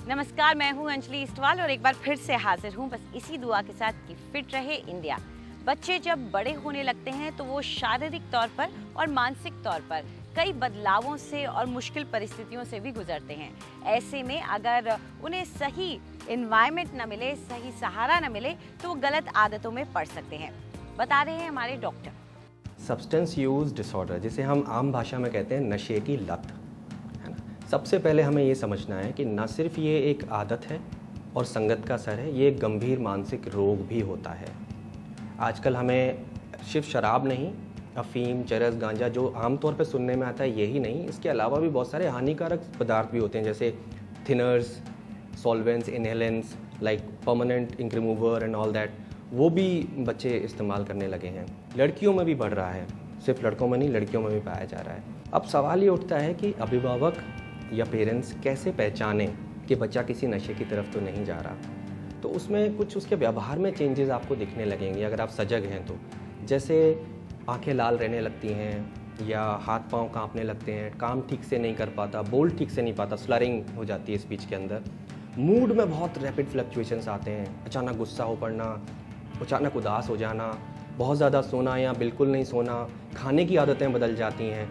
नमस्कार, मैं हूं अंजलि इस्टवाल और एक बार फिर से हाजिर हूं बस इसी दुआ के साथ कि फिट रहे इंडिया। बच्चे जब बड़े होने लगते हैं तो वो शारीरिक तौर पर और मानसिक तौर पर कई बदलावों से और मुश्किल परिस्थितियों से भी गुजरते हैं। ऐसे में अगर उन्हें सही एनवायरनमेंट न मिले, सही सहारा न मिले तो वो गलत आदतों में पड़ सकते हैं, बता रहे हैं हमारे डॉक्टर। सब्सटेंस यूज़ डिसऑर्डर, जिसे हम आम भाषा में कहते हैं नशे की लत, है ना। सबसे पहले हमें ये समझना है कि न सिर्फ ये एक आदत है और संगत का असर है, ये एक गंभीर मानसिक रोग भी होता है। आजकल हमें सिर्फ शराब नहीं, अफीम, चरस, गांजा जो आमतौर पर सुनने में आता है यही नहीं, इसके अलावा भी बहुत सारे हानिकारक पदार्थ भी होते हैं, जैसे thinners, solvents, inhalants like permanent ink remover and all that, वो भी बच्चे इस्तेमाल करने लगे हैं। लड़कियों में भी बढ़ रहा है, सिर्फ लड़कों में नहीं, लड़कियों में भी पाया जा रहा है। अब सवाल ये उठता है कि अभिभावक या पेरेंट्स कैसे पहचानें कि बच्चा किसी नशे की तरफ तो नहीं जा रहा। तो उसमें कुछ उसके व्यवहार में चेंजेस आपको दिखने लगेंगे अगर आप सजग हैं तो। जैसे आंखें लाल रहने लगती हैं या हाथ पांव कांपने लगते हैं, काम ठीक से नहीं कर पाता, बोल ठीक से नहीं पाता, स्लरिंग हो जाती है स्पीच के अंदर। मूड में बहुत रैपिड फ्लक्चुएशंस आते हैं, अचानक गुस्सा हो पड़ना, अचानक उदास हो जाना, बहुत ज़्यादा सोना या बिल्कुल नहीं सोना, खाने की आदतें बदल जाती हैं।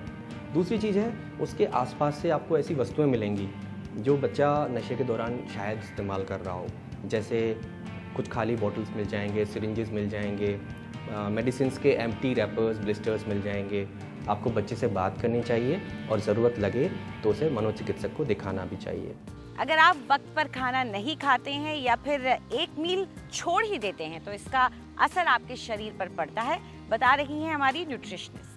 दूसरी चीज़ है, उसके आसपास से आपको ऐसी वस्तुएं मिलेंगी जो बच्चा नशे के दौरान शायद इस्तेमाल कर रहा हो, जैसे कुछ खाली बॉटल्स मिल जाएंगे, सिरिंजेस मिल जाएंगे, मेडिसिन्स के एम्प्टी रैपर्स, ब्लिस्टर्स मिल जाएंगे। आपको बच्चे से बात करनी चाहिए और ज़रूरत लगे तो उसे मनोचिकित्सक को दिखाना भी चाहिए। अगर आप वक्त पर खाना नहीं खाते हैं या फिर एक मील छोड़ ही देते हैं तो इसका असर आपके शरीर पर पड़ता है, बता रही हैं हमारी न्यूट्रिशनिस्ट।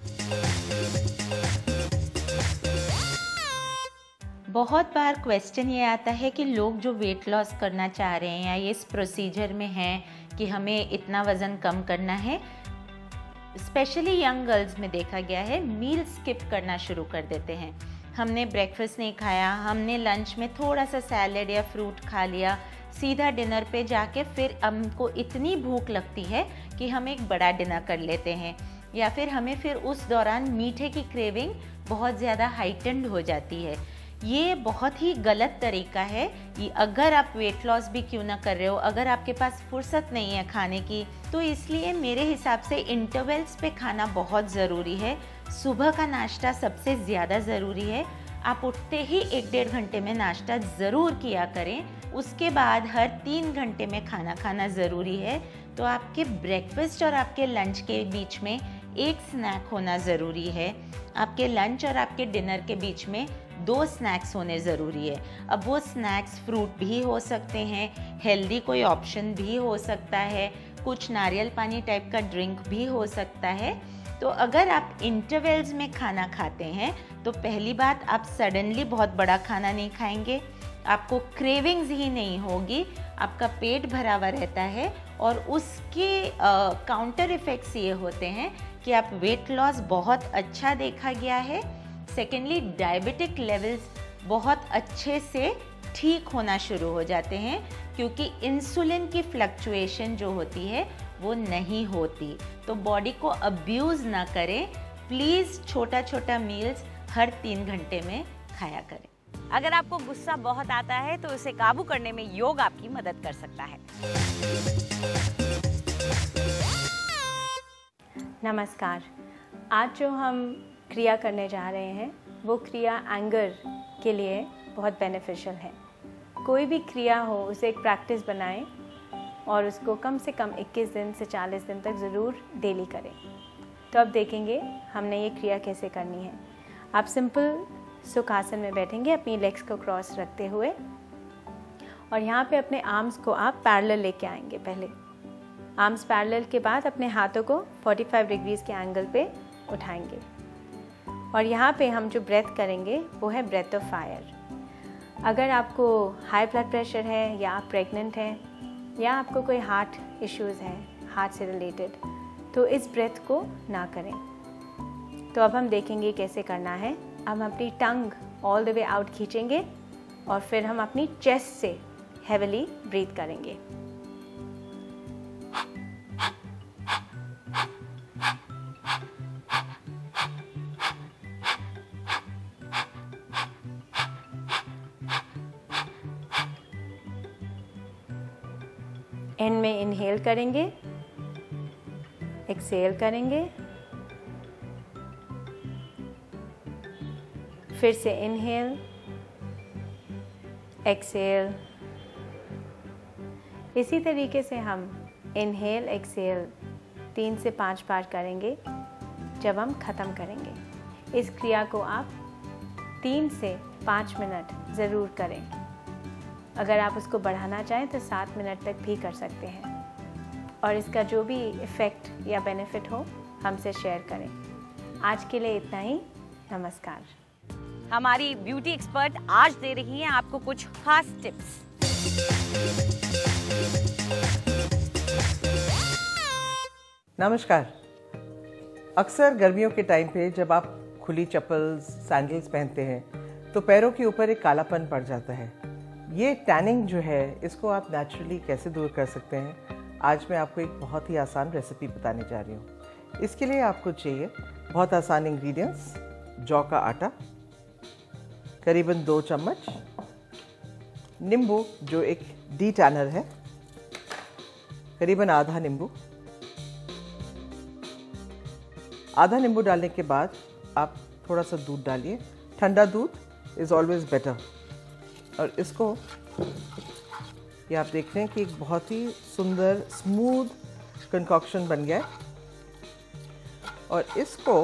बहुत बार क्वेश्चन ये आता है कि लोग जो वेट लॉस करना चाह रहे हैं या ये इस प्रोसीजर में हैं कि हमें इतना वज़न कम करना है, स्पेशली यंग गर्ल्स में देखा गया है, मील स्किप करना शुरू कर देते हैं। हमने ब्रेकफास्ट नहीं खाया, हमने लंच में थोड़ा सा सैलेड या फ्रूट खा लिया, सीधा डिनर पे जाके फिर हमको इतनी भूख लगती है कि हम एक बड़ा डिनर कर लेते हैं, या फिर हमें फिर उस दौरान मीठे की क्रेविंग बहुत ज़्यादा हाइटेंड हो जाती है। ये बहुत ही गलत तरीका है। अगर आप वेट लॉस भी क्यों ना कर रहे हो, अगर आपके पास फुर्सत नहीं है खाने की, तो इसलिए मेरे हिसाब से इंटरवल्स पे खाना बहुत ज़रूरी है। सुबह का नाश्ता सबसे ज़्यादा ज़रूरी है। आप उठते ही 1-1.5 घंटे में नाश्ता ज़रूर किया करें। उसके बाद हर 3 घंटे में खाना खाना ज़रूरी है। तो आपके ब्रेकफास्ट और आपके लंच के बीच में एक स्नैक होना ज़रूरी है। आपके लंच और आपके डिनर के बीच में 2 स्नैक्स होने ज़रूरी है। अब वो स्नैक्स फ्रूट भी हो सकते हैं, हेल्दी कोई ऑप्शन भी हो सकता है, कुछ नारियल पानी टाइप का ड्रिंक भी हो सकता है। तो अगर आप इंटरवल्स में खाना खाते हैं तो पहली बात, आप सडनली बहुत बड़ा खाना नहीं खाएंगे, आपको क्रेविंग्स ही नहीं होगी, आपका पेट भरा हुआ रहता है और उसके काउंटर इफ़ेक्ट्स ये होते हैं कि आप वेट लॉस बहुत अच्छा देखा गया है। सेकेंडली, डायबिटिक लेवल्स बहुत अच्छे से ठीक होना शुरू हो जाते हैं, क्योंकि इंसुलिन की फ्लक्चुएशन जो होती है वो नहीं होती। तो बॉडी को अब्यूज़ ना करें, प्लीज़ छोटा छोटा मील्स हर 3 घंटे में खाया करें। अगर आपको गुस्सा बहुत आता है तो उसे काबू करने में योग आपकी मदद कर सकता है। नमस्कार, आज जो हम क्रिया करने जा रहे हैं वो क्रिया एंगर के लिए बहुत बेनिफिशियल है। कोई भी क्रिया हो उसे एक प्रैक्टिस बनाएं और उसको कम से कम 21 दिन से 40 दिन तक ज़रूर डेली करें। तो अब देखेंगे हमने ये क्रिया कैसे करनी है। आप सिंपल सुखासन में बैठेंगे अपनी लेग्स को क्रॉस रखते हुए, और यहाँ पे अपने आर्म्स को आप पैरेलल लेके आएंगे। पहले आर्म्स पैरेलल के बाद अपने हाथों को 45 डिग्रीज के एंगल पे उठाएंगे, और यहाँ पे हम जो ब्रेथ करेंगे वो है ब्रेथ ऑफ फायर। अगर आपको हाई ब्लड प्रेशर है या आप प्रेग्नेंट हैं या आपको कोई हार्ट इश्यूज़ हैं, हार्ट से रिलेटेड, तो इस ब्रेथ को ना करें। तो अब हम देखेंगे कैसे करना है। अब हम अपनी टंग ऑल द वे आउट खींचेंगे और फिर हम अपनी चेस्ट से हेविली ब्रीथ करेंगे। एंड में इनहेल करेंगे, एक्सहेल करेंगे, फिर से इनहेल, एक्सहेल। इसी तरीके से हम इनहेल एक्सहेल 3 से 5 बार करेंगे जब हम ख़त्म करेंगे। इस क्रिया को आप 3 से 5 मिनट ज़रूर करें। अगर आप उसको बढ़ाना चाहें तो 7 मिनट तक भी कर सकते हैं। और इसका जो भी इफ़ेक्ट या बेनिफिट हो हमसे शेयर करें। आज के लिए इतना ही। नमस्कार। हमारी ब्यूटी एक्सपर्ट आज दे रही हैं आपको कुछ खास टिप्स। नमस्कार। अक्सर गर्मियों के टाइम पे जब आप खुली चप्पल सैंडल्स पहनते हैं तो पैरों के ऊपर एक कालापन पड़ जाता है। ये टैनिंग जो है इसको आप नेचुरली कैसे दूर कर सकते हैं, आज मैं आपको एक बहुत ही आसान रेसिपी बताने जा रही हूँ। इसके लिए आपको चाहिए बहुत आसान इंग्रेडिएंट्स, जौ का आटा, करीबन 2 चम्मच, नींबू जो एक डी टैनर है, करीबन आधा नींबू। आधा नींबू डालने के बाद आप थोड़ा सा दूध डालिए। ठंडा दूध इज़ ऑलवेज बेटर। और इसको ये आप देख रहे हैं कि एक बहुत ही सुंदर स्मूथ कंकॉक्शन बन गया है। और इसको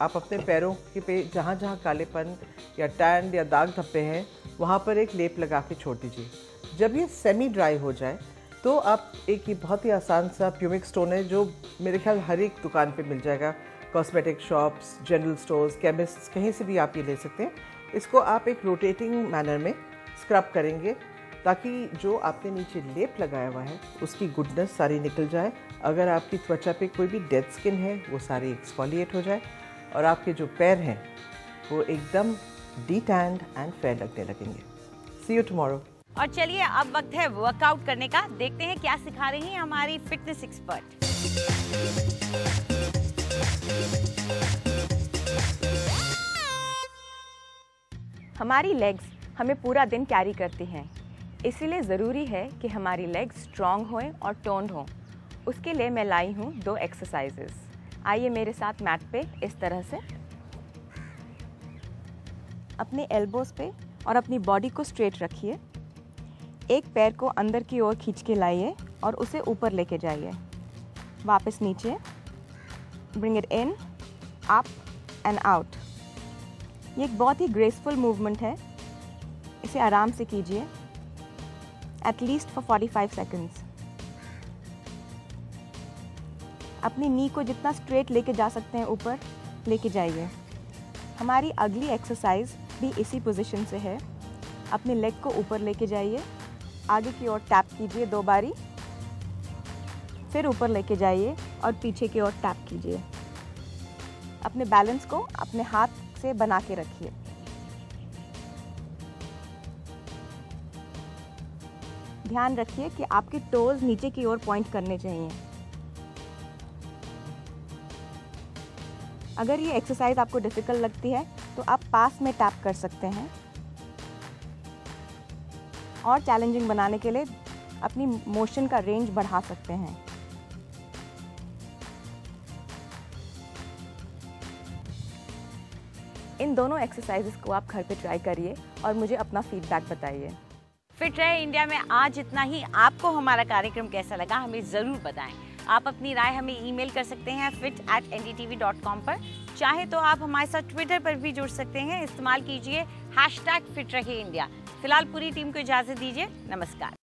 आप अपने पैरों के पे जहाँ जहाँ कालेपन या टैन या दाग धब्बे हैं वहाँ पर एक लेप लगा के छोड़ दीजिए। जब ये सेमी ड्राई हो जाए तो आप एक ये बहुत ही आसान सा प्यूमिक स्टोन है जो मेरे ख्याल हर एक दुकान पे मिल जाएगा, cosmetic shops, general stores, chemist, कहीं से भी आप ये ले सकते हैं। इसको आप एक रोटेटिंग मैनर में स्क्रब करेंगे ताकि जो आपने नीचे लेप लगाया हुआ है उसकी गुडनेस सारी निकल जाए। अगर आपकी त्वचा पे कोई भी डेड स्किन है वो सारी एक्सफोलिएट हो जाए और आपके जो पैर हैं वो एकदम डी-टैन्ड एंड फेयर लगने लगेंगे। सी यू टुमारो। और चलिए अब वक्त है वर्कआउट करने का। देखते हैं क्या सिखा रही हैं हमारी फिटनेस एक्सपर्ट। हमारी लेग्स हमें पूरा दिन कैरी करती हैं, इसीलिए ज़रूरी है कि हमारी लेग्स स्ट्रॉन्ग हों और टोन्ड हों। उसके लिए मैं लाई हूँ 2 एक्सरसाइजेस। आइए मेरे साथ मैट पे इस तरह से अपने एल्बोज़ पे और अपनी बॉडी को स्ट्रेट रखिए। एक पैर को अंदर की ओर खींच के लाइए और उसे ऊपर लेके जाइए। वापस नीचे, bring it in, up and out. ये एक बहुत ही ग्रेसफुल मूवमेंट है, इसे आराम से कीजिए, एटलीस्ट फॉर 45 सेकेंड्स। अपनी नी को जितना स्ट्रेट लेके जा सकते हैं ऊपर लेके जाइए। हमारी अगली एक्सरसाइज भी इसी पोजीशन से है। अपने लेग को ऊपर लेके जाइए, आगे की ओर टैप कीजिए 2 बारी, फिर ऊपर लेके जाइए और पीछे की ओर टैप कीजिए। अपने बैलेंस को अपने हाथ से बना के रखिए। ध्यान रखिए कि आपके टोज नीचे की ओर पॉइंट करने चाहिए। अगर ये एक्सरसाइज आपको डिफिकल्ट लगती है तो आप पास में टैप कर सकते हैं। और चैलेंजिंग बनाने के लिए अपनी मोशन का रेंज बढ़ा सकते हैं। इन दोनों एक्सरसाइजेस को आप घर पे ट्राई करिए और मुझे अपना फीडबैक बताइए। फिट रहे इंडिया में आज इतना ही। आपको हमारा कार्यक्रम कैसा लगा हमें ज़रूर बताएं। आप अपनी राय हमें ईमेल कर सकते हैं fit@ndtv.com पर। चाहे तो आप हमारे साथ ट्विटर पर भी जुड़ सकते हैं। इस्तेमाल कीजिए #फिट रहे इंडिया। फिलहाल पूरी टीम को इजाज़त दीजिए। नमस्कार।